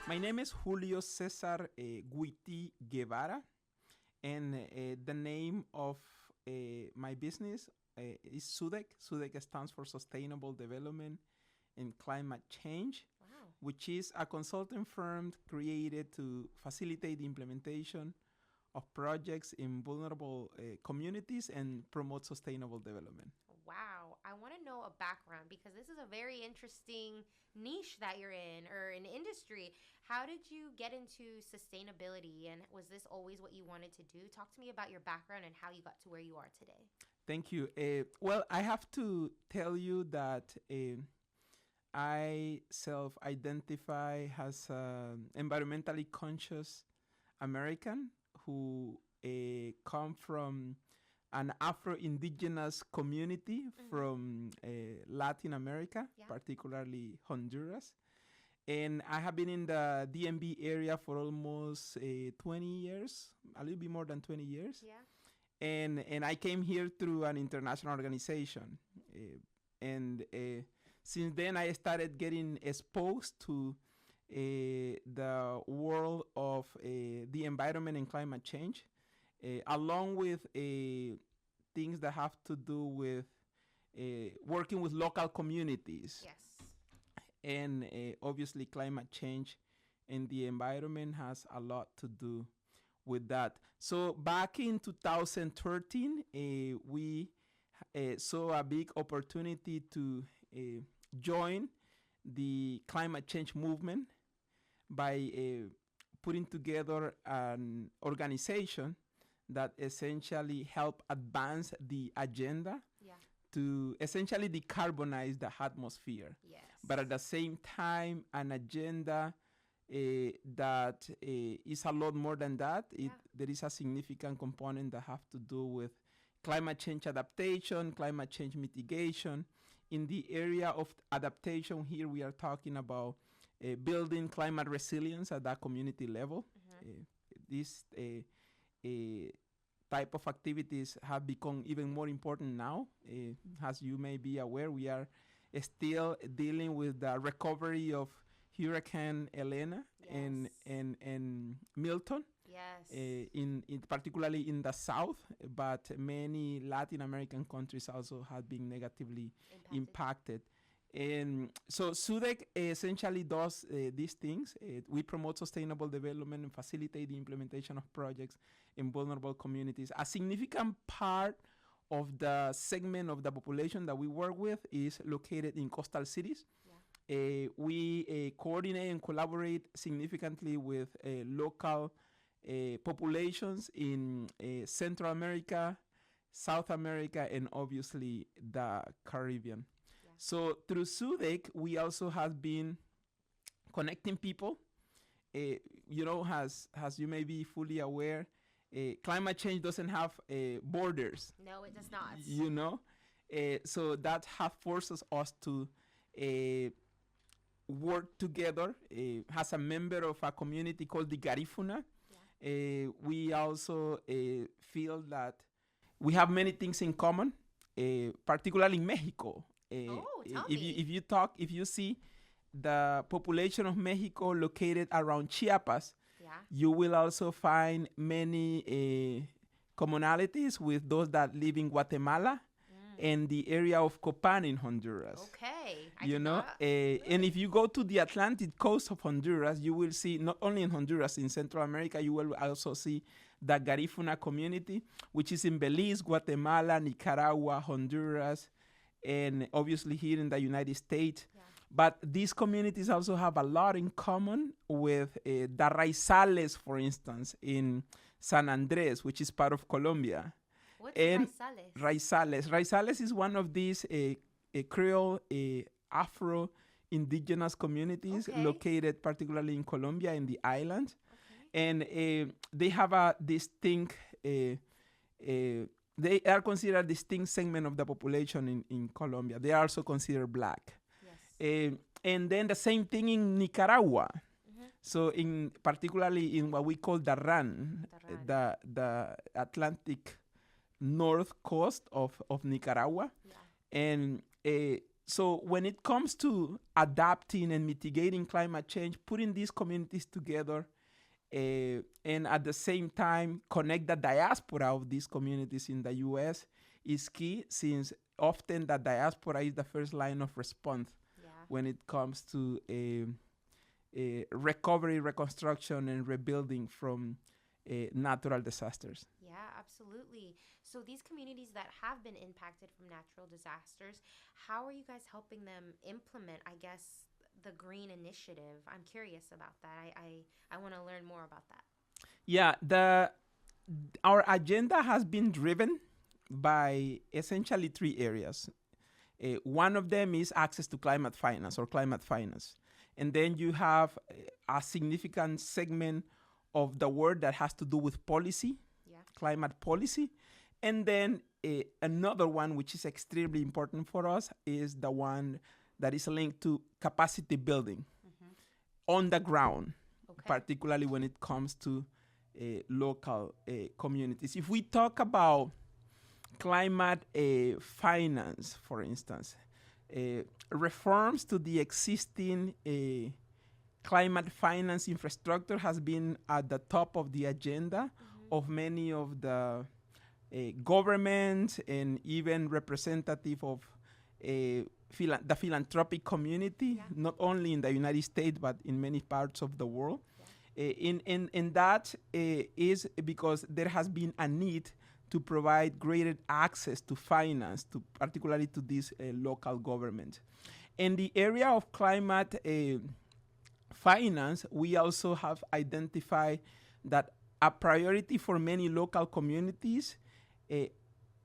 My name is Julio Cesar Guity-Guevara, and the name of my business is SUDECC. SUDECC stands for Sustainable Development and Climate Change, Wow. which is a consulting firm created to facilitate the implementation of projects in vulnerable communities and promote sustainable development. Wow. I want to know a background because this is a very interesting niche that you're in or an industry. How did you get into sustainability and was this always what you wanted to do? Talk to me about your background and how you got to where you are today. Thank you. Well, I have to tell you that I self-identify as an environmentally conscious American who come from an Afro-Indigenous community from Latin America, Yeah. particularly Honduras. And I have been in the DMV area for almost 20 years, a little bit more than 20 years. Yeah. And I came here through an international organization. And since then, I started getting exposed to the world of the environment and climate change, along with things that have to do with working with local communities. Yes. And obviously, climate change and the environment has a lot to do with that. So back in 2013, we saw a big opportunity to join the climate change movement by putting together an organization that essentially help advance the agenda Yeah. to essentially decarbonize the atmosphere, Yes. but at the same time, an agenda that is a lot more than that. There is a significant component that have to do with climate change adaptation, climate change mitigation. In the area of adaptation, here we are talking about building climate resilience at that community level. This type of activities have become even more important now. As you may be aware, we are still dealing with the recovery of Hurricane Elena Yes. and Milton, Yes. in particularly in the south, but many Latin American countries also have been negatively impacted. And so SUDECC essentially does these things. We promote sustainable development and facilitate the implementation of projects in vulnerable communities. A significant part of the segment of the population that we work with is located in coastal cities. We coordinate and collaborate significantly with local populations in Central America, South America, and obviously the Caribbean. So through SUDECC, we also have been connecting people. As you may be fully aware, climate change doesn't have borders. No, it does not. So that has forces us to work together as a member of a community called the Garifuna. We also feel that we have many things in common, particularly in Mexico. Tell If you see the population of Mexico located around Chiapas, you will also find many commonalities with those that live in Guatemala and the area of Copan in Honduras. Okay. And if you go to the Atlantic coast of Honduras, you will see not only in Honduras, in Central America, you will also see the Garifuna community, which is in Belize, Guatemala, Nicaragua, Honduras, and obviously here in the United States. But these communities also have a lot in common with the Raizales, for instance, in San Andres, which is part of Colombia. What's And Raizales? Raizales is one of these Creole Afro-Indigenous communities located particularly in Colombia and the islands. And they have a distinct, they are considered a distinct segment of the population in Colombia. They are also considered black. And then the same thing in Nicaragua. So particularly in what we call the RAN, the Atlantic north coast of Nicaragua. And so when it comes to adapting and mitigating climate change, putting these communities together, and at the same time connect the diaspora of these communities in the U.S. is key, since often the diaspora is the first line of response when it comes to recovery, reconstruction, and rebuilding from natural disasters. Yeah, absolutely. So these communities that have been impacted from natural disasters, how are you guys helping them implement, I guess, the green initiative? I'm curious about that. I want to learn more about that. Yeah, our agenda has been driven by essentially 3 areas. One of them is access to climate finance or climate finance. And then you have a significant segment of the work that has to do with policy, climate policy. And then another one, which is extremely important for us, is the one that is linked to capacity building on the ground, particularly when it comes to local communities. If we talk about climate finance, for instance, reforms to the existing climate finance infrastructure has been at the top of the agenda of many of the governments and even representative of the philanthropic community, not only in the United States, but in many parts of the world. And that is because there has been a need to provide greater access to finance, particularly to these local governments. In the area of climate finance, we also have identified that a priority for many local communities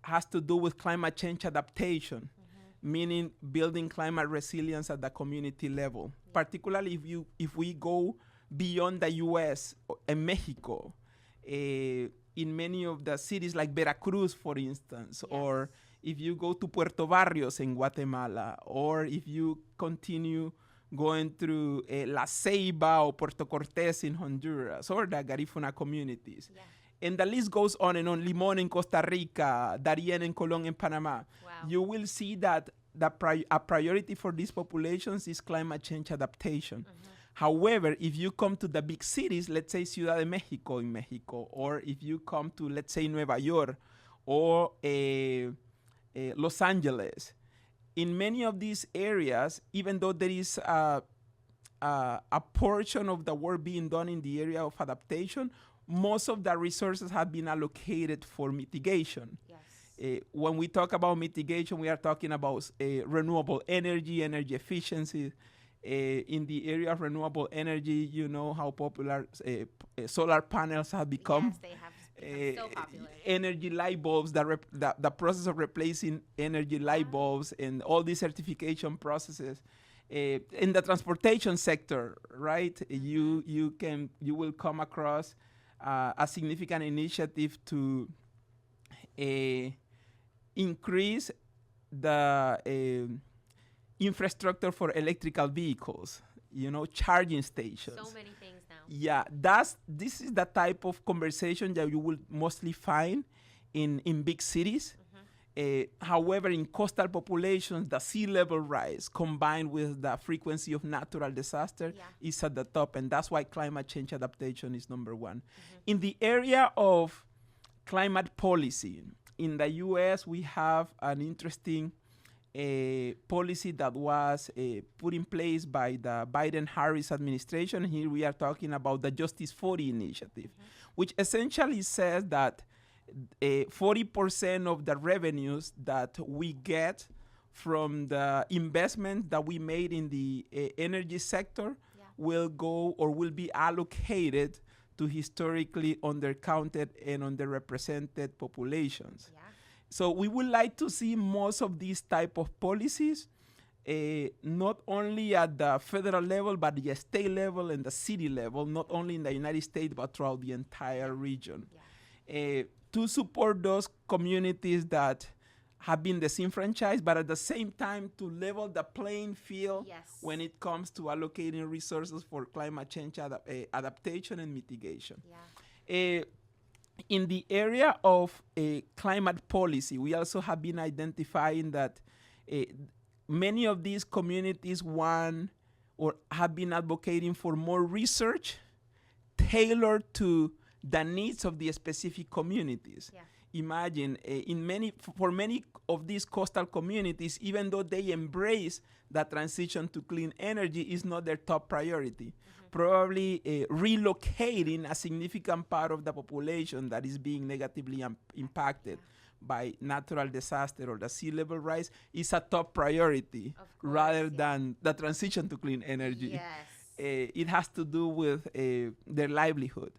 has to do with climate change adaptation, meaning building climate resilience at the community level. Particularly if we go beyond the U.S. and Mexico, in many of the cities like Veracruz, for instance, or if you go to Puerto Barrios in Guatemala, or if you continue going through La Ceiba or Puerto Cortes in Honduras, or the Garifuna communities. And the list goes on and on. Limón in Costa Rica, Darien and Colón in Panama. You will see that a priority for these populations is climate change adaptation. However, if you come to the big cities, let's say Ciudad de Mexico in Mexico, or if you come to, let's say, Nueva York or Los Angeles, in many of these areas, even though there is a portion of the work being done in the area of adaptation, most of the resources have been allocated for mitigation. When we talk about mitigation, we are talking about renewable energy efficiency. In the area of renewable energy, you know how popular solar panels have become. Yes, they have become so popular. Energy light bulbs, the process of replacing energy light bulbs and all these certification processes. In the transportation sector, right? You will come across a significant initiative to increase the infrastructure for electrical vehicles, charging stations. So many things now. Yeah, this is the type of conversation that you will mostly find in big cities. However, in coastal populations, the sea level rise combined with the frequency of natural disaster is at the top, and that's why climate change adaptation is number one. In the area of climate policy, in the U.S., we have an interesting policy that was put in place by the Biden-Harris administration. Here we are talking about the Justice 40 initiative, which essentially says that 40% of the revenues that we get from the investment that we made in the energy sector will go or will be allocated to historically undercounted and underrepresented populations. So we would like to see most of these type of policies, not only at the federal level, but the state level and the city level, not only in the United States, but throughout the entire region. To support those communities that have been disenfranchised, but at the same time to level the playing field when it comes to allocating resources for climate change adaptation and mitigation. In the area of climate policy, we also have been identifying that many of these communities want or have been advocating for more research tailored to the needs of the specific communities. Yeah. Imagine for many of these coastal communities, even though they embrace the transition to clean energy, is not their top priority. Probably relocating a significant part of the population that is being negatively impacted by natural disaster or the sea level rise is a top priority, rather than the transition to clean energy. Yes. It has to do with their livelihood.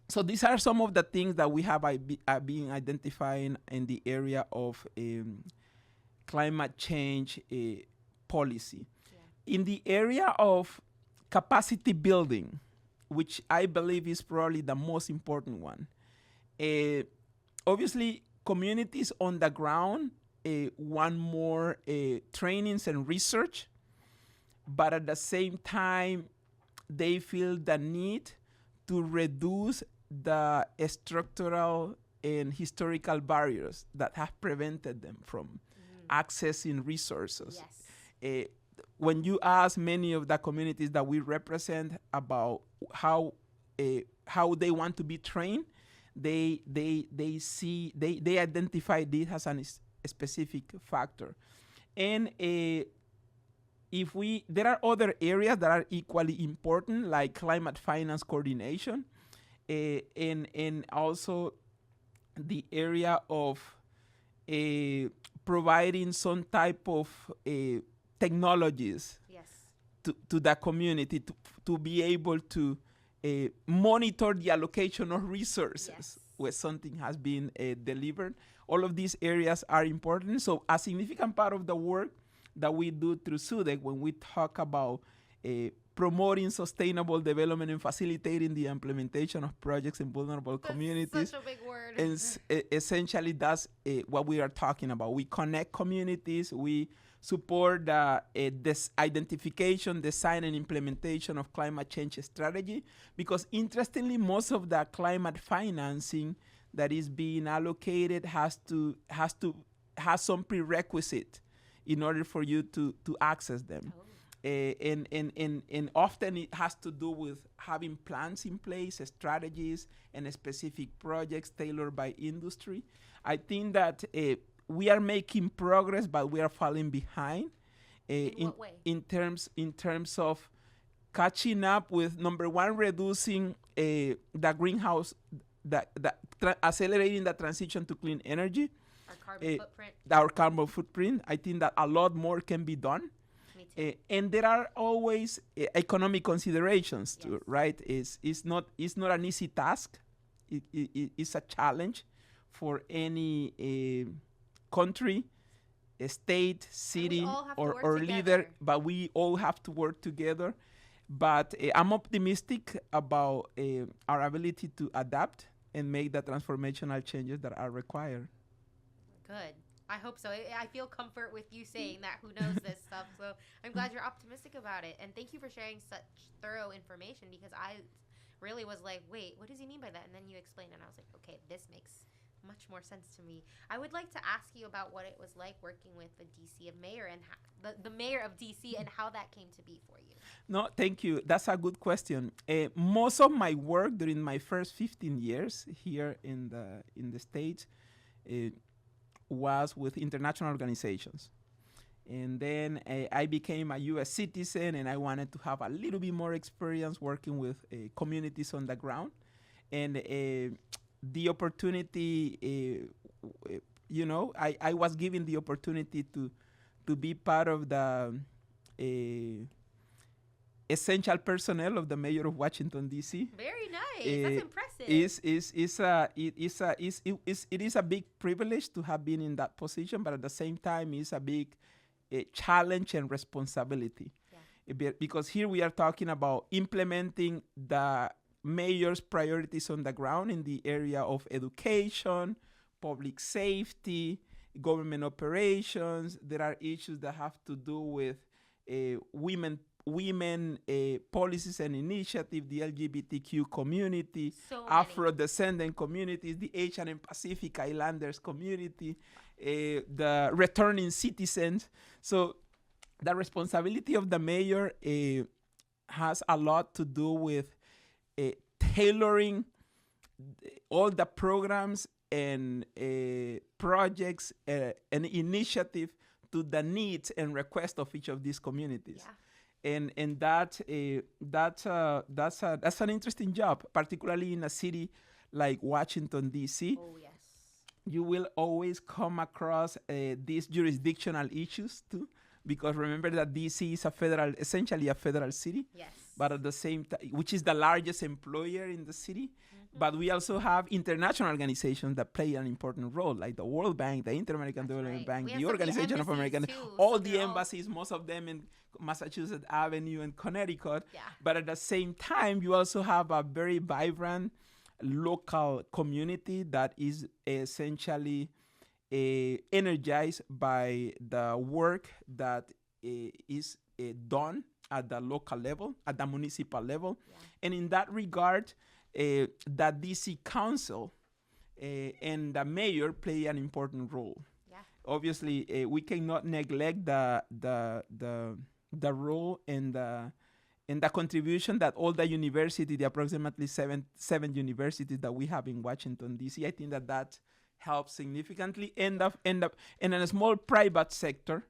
So these are some of the things that we have been identifying in the area of climate change policy. Yeah. In the area of capacity building, which I believe is probably the most important one, obviously communities on the ground want more trainings and research, but at the same time, they feel the need to reduce the structural and historical barriers that have prevented them from accessing resources. Yes. When you ask many of the communities that we represent about how they want to be trained, they identify this as a specific factor. And there are other areas that are equally important, like climate finance coordination, and also the area of providing some type of technologies to the community to be able to monitor the allocation of resources where something has been delivered. All of these areas are important. So a significant part of the work that we do through SUDECC, when we talk about promoting sustainable development and facilitating the implementation of projects in vulnerable communities. Such a big word. And essentially, that's what we are talking about. We connect communities. We support this identification, design, and implementation of climate change strategy. Because interestingly, most of the climate financing that is being allocated has some prerequisite in order for you to access them. Oh. And often it has to do with having plans in place, strategies, and specific projects tailored by industry. I think that we are making progress, but we are falling behind in what way? in terms of catching up with, number one, reducing the greenhouse, accelerating the transition to clean energy. Our carbon footprint. Our carbon footprint. I think that a lot more can be done. And there are always economic considerations too, right? It's not an easy task. It's a challenge for any country, a state, city, or leader. But we all have to work together. But I'm optimistic about our ability to adapt and make the transformational changes that are required. Good. I hope so. I feel comfort with you saying that. Who knows this stuff? So I'm glad you're optimistic about it. And thank you for sharing such thorough information, because I really was like, wait, what does he mean by that? And then you explained, and I was like, okay, this makes much more sense to me. I would like to ask you about what it was like working with the DC mayor and the mayor of DC and how that came to be for you. No, thank you. That's a good question. Most of my work during my first 15 years here in the States was with international organizations. And then I became a U.S. citizen, and I wanted to have a little bit more experience working with communities on the ground. And the opportunity, I was given the opportunity to be part of the essential personnel of the mayor of Washington, D.C. Very nice. That's impressive. It is a big privilege to have been in that position, but at the same time, it's a big challenge and responsibility. Yeah. Because here we are talking about implementing the mayor's priorities on the ground in the area of education, public safety, government operations. There are issues that have to do with women women policies and initiatives, the LGBTQ community, So many. Afro-descendant communities, the Asian and Pacific Islanders community, the returning citizens. So the responsibility of the mayor has a lot to do with tailoring all the programs and projects and initiative to the needs and requests of each of these communities. Yeah. And that's an interesting job, particularly in a city like Washington, D.C. Oh, yes. You will always come across these jurisdictional issues too, because remember that D.C. is essentially a federal city. Yes. But at the same time, which is the largest employer in the city. But we also have international organizations that play an important role, like the World Bank, the Inter-American Development Bank, the Organization of American, all the embassies, most of them in Massachusetts Avenue and Connecticut. Yeah. But at the same time, you also have a very vibrant local community that is essentially energized by the work that is done at the local level, at the municipal level. Yeah. And in that regard, the DC Council and the mayor play an important role. Yeah. Obviously, we cannot neglect the role and the contribution that all the universities, the approximately seven universities that we have in Washington D.C. I think that helps significantly. And in a small private sector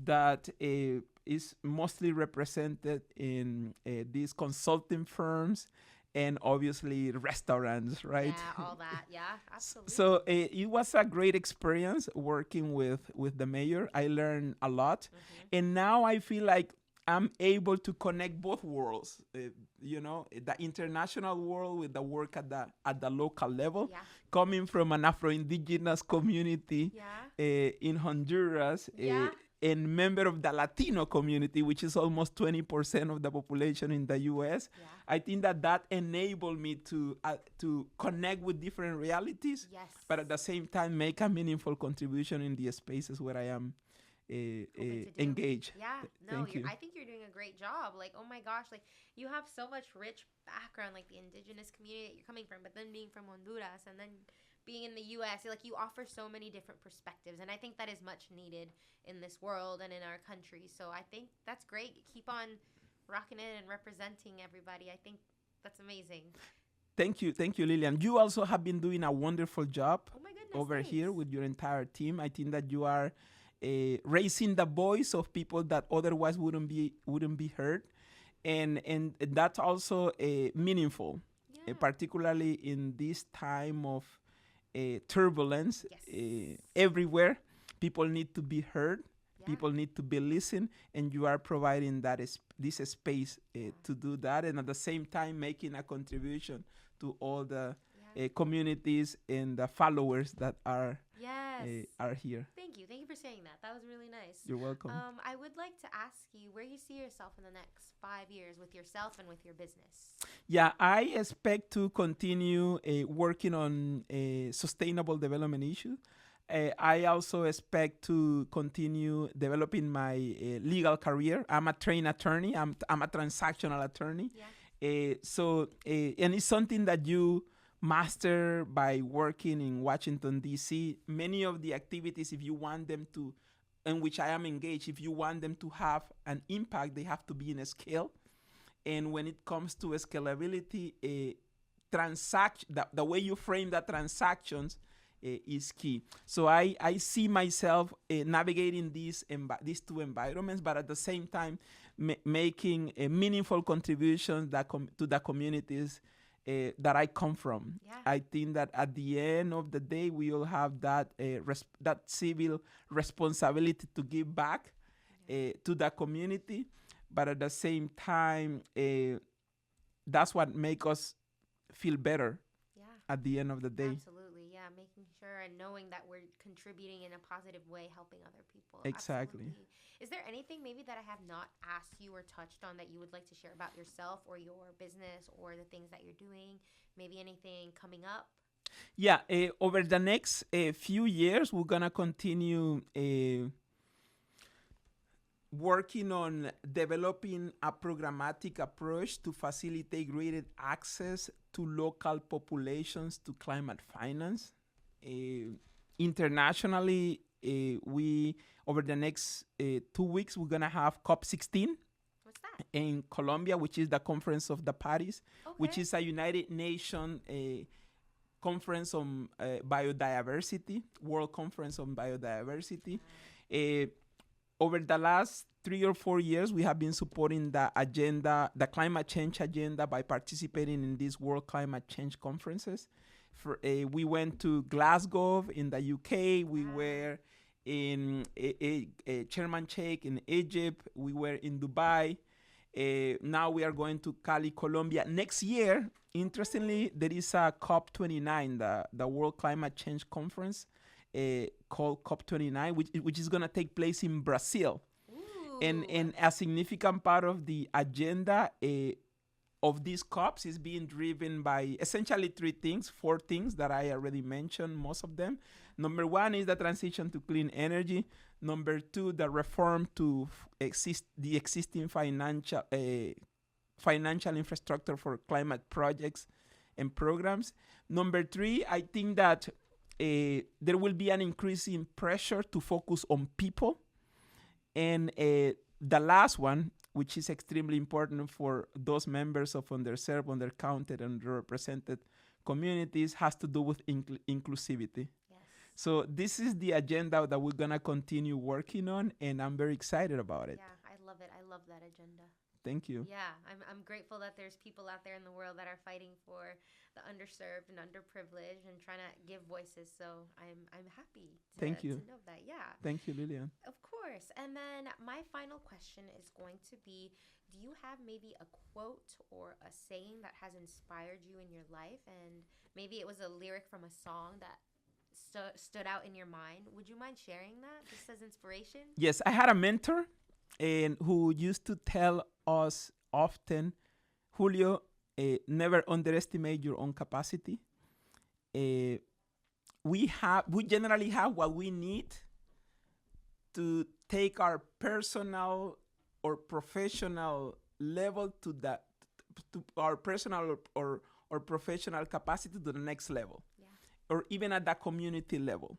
that is mostly represented in these consulting firms. And obviously restaurants, right? Yeah, all that. Yeah, absolutely. So it was a great experience working with the mayor. I learned a lot. And now I feel like I'm able to connect both worlds, the international world with the work at the local level. Yeah. Coming from an Afro-Indigenous community in Honduras, and member of the Latino community, which is almost 20% of the population in the U.S. Yeah. I think that enabled me to connect with different realities, Yes. but at the same time make a meaningful contribution in the spaces where I am engaged. Yeah, Thank you. I think you're doing a great job. Like, oh my gosh, like you have so much rich background, like the indigenous community that you're coming from, but then being from Honduras and then being in the U.S., like you offer so many different perspectives, and I think that is much needed in this world and in our country. So I think that's great. Keep on rocking it and representing everybody. I think that's amazing. Thank you, Lillian. You also have been doing a wonderful job over thanks. here with your entire team. I think that you are raising the voice of people that otherwise wouldn't be heard, and that's also meaningful, particularly in this time of turbulence. Everywhere, people need to be heard. People need to be listened, and you are providing this space to do that, and at the same time making a contribution to all the communities and the followers that are here. Thank you for saying that. That was really nice. You're welcome. I would like to ask you where you see yourself in the next 5 years with yourself and with your business. Yeah, I expect to continue working on sustainable development issues. I also expect to continue developing my legal career. I'm a trained attorney. I'm a transactional attorney. And it's something that you master by working in Washington, D.C. Many of the activities, if you want them to, in which I am engaged, if you want them to have an impact, they have to be in a scale. And when it comes to scalability, the way you frame the transactions is key. So I see myself navigating these two environments, but at the same time making meaningful contributions to the communities that I come from. I think that at the end of the day, we all have that civil responsibility to give back to the community, but at the same time, that's what makes us feel better at the end of the day. Absolutely, yeah. Making sure and knowing that we're contributing in a positive way, helping other people. Exactly. Absolutely. Is there anything maybe that I have not asked you or touched on that you would like to share about yourself or your business or the things that you're doing? Maybe anything coming up? Yeah, over the next few years, we're going to continue working on developing a programmatic approach to facilitate greater access to local populations to climate finance. Internationally, we over the next 2 weeks we're gonna have COP16 What's that? in Colombia, which is the Conference of the Parties, which Okay. is a United Nations conference on biodiversity, World Conference on Biodiversity. Over the last 3 or 4 years, we have been supporting the agenda, the climate change agenda, by participating in these World Climate Change conferences. We went to Glasgow in the UK. We were in Sharm el-Sheikh in Egypt. We were in Dubai. Now we are going to Cali, Colombia. Next year, interestingly, there is a COP29, the World Climate Change Conference, called COP29, which is going to take place in Brazil. Ooh. And a significant part of the agenda of these COPs is being driven by essentially four things that I already mentioned, most of them. Number one is the transition to clean energy. Number two, the reform to the existing financial infrastructure for climate projects and programs. Number three, I think that there will be an increasing pressure to focus on people. And the last one, which is extremely important for those members of underserved, undercounted, and underrepresented communities, has to do with inclusivity. Yes. So this is the agenda that we're going to continue working on, and I'm very excited about it. Yeah, I love it. I love that agenda. Thank you. Yeah, I'm grateful that there's people out there in the world that are fighting for the underserved and underprivileged and trying to give voices. So I'm happy Thank you. to know that. Yeah. Thank you, Lillian. Of course. And then my final question is going to be, do you have maybe a quote or a saying that has inspired you in your life? And maybe it was a lyric from a song that stood out in your mind. Would you mind sharing that just as inspiration? Yes, I had a mentor and who used to tell us often, Julio, never underestimate your own capacity. We generally have what we need to take our personal or professional level to our personal or professional capacity to the next level, or even at the community level.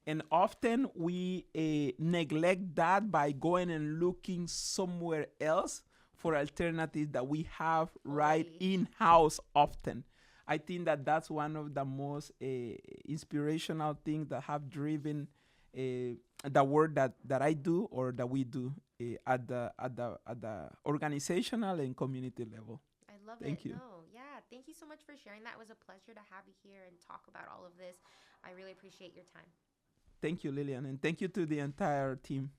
And often we neglect that by going and looking somewhere else for alternatives that we have right in-house often. I think that that's one of the most inspirational things that have driven the work that I do or that we do at the organizational and community level. I love it. Thank you. No, yeah. Thank you so much for sharing that. It was a pleasure to have you here and talk about all of this. I really appreciate your time. Thank you, Lillian, and thank you to the entire team.